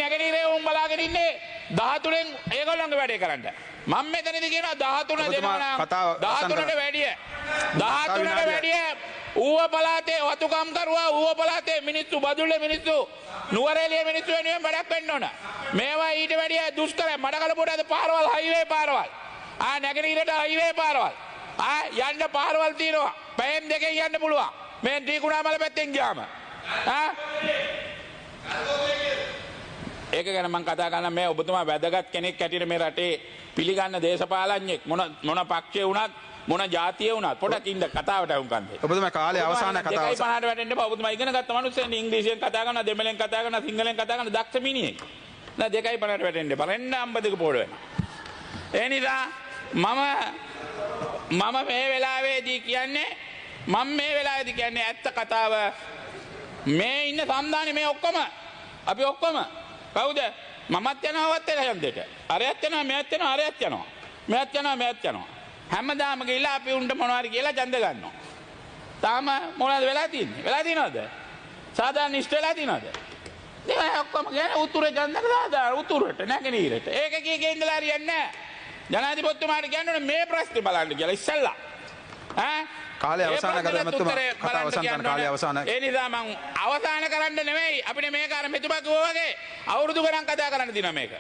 නැගෙනහිරේ උන් බලාගෙන ඉන්නේ 13න් ඒගොල්ලන්ගේ වැඩේ කරන්න. මම මෙතනදී කියනවා 13 දෙනවා නම් 13ට වැඩිය 13ට වැඩිය ඌව පළාතේ වතුකම් කරුවා ඌව පළාතේ මිනිස්සු බදුල්ලේ මිනිස්සු නුවරඑළිය මිනිස්සු වෙනුවෙන් වැඩක් වෙන්න ඕන. මේවා ඊට වැඩිය දුෂ්කර මඩකලපුවට පාරවල් හයිවේ පාරවල්. නැගෙනහිරට හයිවේ පාරවල්. යන්න පාරවල් තියෙනවා. පැයෙන් දෙකෙන් යන්න පුළුවන්. මේ ත්‍රිකුණාමල පැත්තෙන් ගියාම. ඒක ගැන මම කතා කරනවා මේ ඔබතුමා වැදගත් කෙනෙක් හැටියට මේ රටේ පිළිගන්න දේශපාලඥයෙක් මොන පක්ෂයේ වුණත් මොන ජාතියේ වුණත් පොඩක් ඉන්න කතාවට වුන්කන් දෙන්න. ඔබතුමා කාලේ අවසාන කතාව 2:50ට වැටෙන්න එපා. ඔබතුමා ඉගෙන ගත්ත මිනිස්සුන් ඉංග්‍රීසියෙන් කතා කරනවා දෙමළෙන් කතා කරනවා සිංහලෙන් කතා කරනවා දක්ෂ මිනිහෙක්. නෑ 2:50ට වැටෙන්න එපා. රෙන්න අම්බදක පොඩ වෙනවා. ඒ නිසා මම මේ වෙලාවේදී කියන්නේ ඇත්ත කතාව මේ ඉන්න සම්දානේ මේ ඔක්කොම අපි ඔක්කොම කවුද මමත් යනවත් වෙලා යන්දෙට අරයත් යනවා මෙයත් යනවා අරයත් යනවා මෙයත් යනවා හැමදාම ගිහලා අපි උන්ට මොනවාරි කියලා ඡන්ද ගන්නවා තාම මොනවද වෙලා තියෙනවද සාමාන්‍ය ඉෂ්ට වෙලා තියෙනවද ඒ ඔක්කොම කියන්නේ උතුරේ ඡන්දක දාලා උතුරට නැගෙනහිරට ඒක කීකේ ඉඳලා හරියන්නේ නැහැ ජනාධිපතිතුමාට කියන්නේ මේ ප්‍රශ්නේ බලන්න කියලා ඉස්සල්ලා කාලේ අවසාන කරලා මතුමා කතා අවසන් කරන කාලේ අවසාන. ඒ නිසා මම අවසාන කරන්න නෙමෙයි අපිට මේක අර මෙතුමා කිව්වා වගේ අවුරුදු ගණන් කතා කරන්න දිනවා මේක.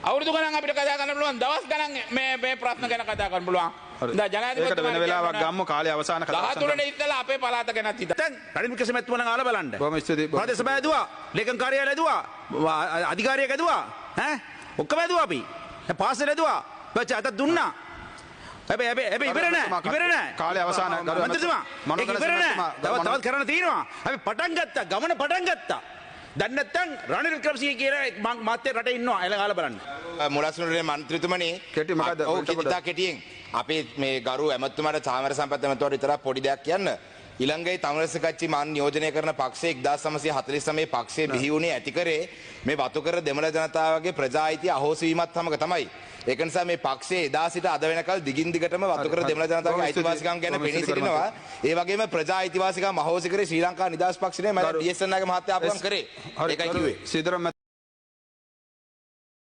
අවුරුදු ගණන් අපිට කතා කරන්න පුළුවන් දවස් ගණන් මේ ප්‍රශ්න ගැන කතා කරන්න පුළුවන්. දැන් ජනාධිපතිතුමා වෙන වෙලාවක් ගම්මු කාලේ අවසාන කතා. 13 ඉඳලා අපේ පළාත ගැනත් හිතා. දැන් රනිල් වික්‍රමසිංහ නම් ආලා බලන්න. බොහොම ස්තුතියි. ප්‍රදේශ සභාව ඇදුවා, ලේකම් කාර්යාලය ඇදුවා, අධිකාරියක් ඇදුවා. ඔක්කොම ඇදුවා අපි. පාසල ඇදුවා. බච්ච අත දුන්නා. හැබැයි ඉවර නෑ කාලේ අවසාන මන්ත්‍රීතුමා ඒක ඉවර නෑ තවත් කරන්න තියෙනවා අපි පටන් ගත්තා ගමන පටන් ගත්තා දැන් නැත්තම් රනිල් වික්‍රමසිංහ කියලා මාත්‍ය රටේ ඉන්නවා එලගාලා බලන්න මුලස්නුරේ මන්ත්‍රීතුමනි කෙටි මොකද ඉතා කෙටියෙන් අපි මේ ගරු ඇමතුමාට චාමර සම්පත් ඇමතුමාට විතරක් පොඩි දෙයක් කියන්න ඊළඟේ තමුරස කච්චි මාන් නියෝජනය කරන පක්ෂයේ 1949 පක්ෂයේ බිහි වුණේ ඇති කරේ මේ වතුකර දෙමළ ජනතාවගේ ප්‍රජා අයිතිය අහෝසි වීමත් සමග තමයි ඒක නිසා මේ පක්ෂයේ එදා සිට අද වෙනකල් දිගින් දිගටම වතුකර දෙමළ ජනතාවගේ අයිතිවාසිකම් ගැන පෙනී සිටිනවා ඒ වගේම ප්‍රජා අයිතිවාසිකම් අහෝසි කරේ ශ්‍රී ලංකා නිදහස් පක්ෂනේ මම ඩී.එස්.එන්.ගේ මහත්තයා අපුම් කරේ ඒකයි කිව්වේ සීදරම්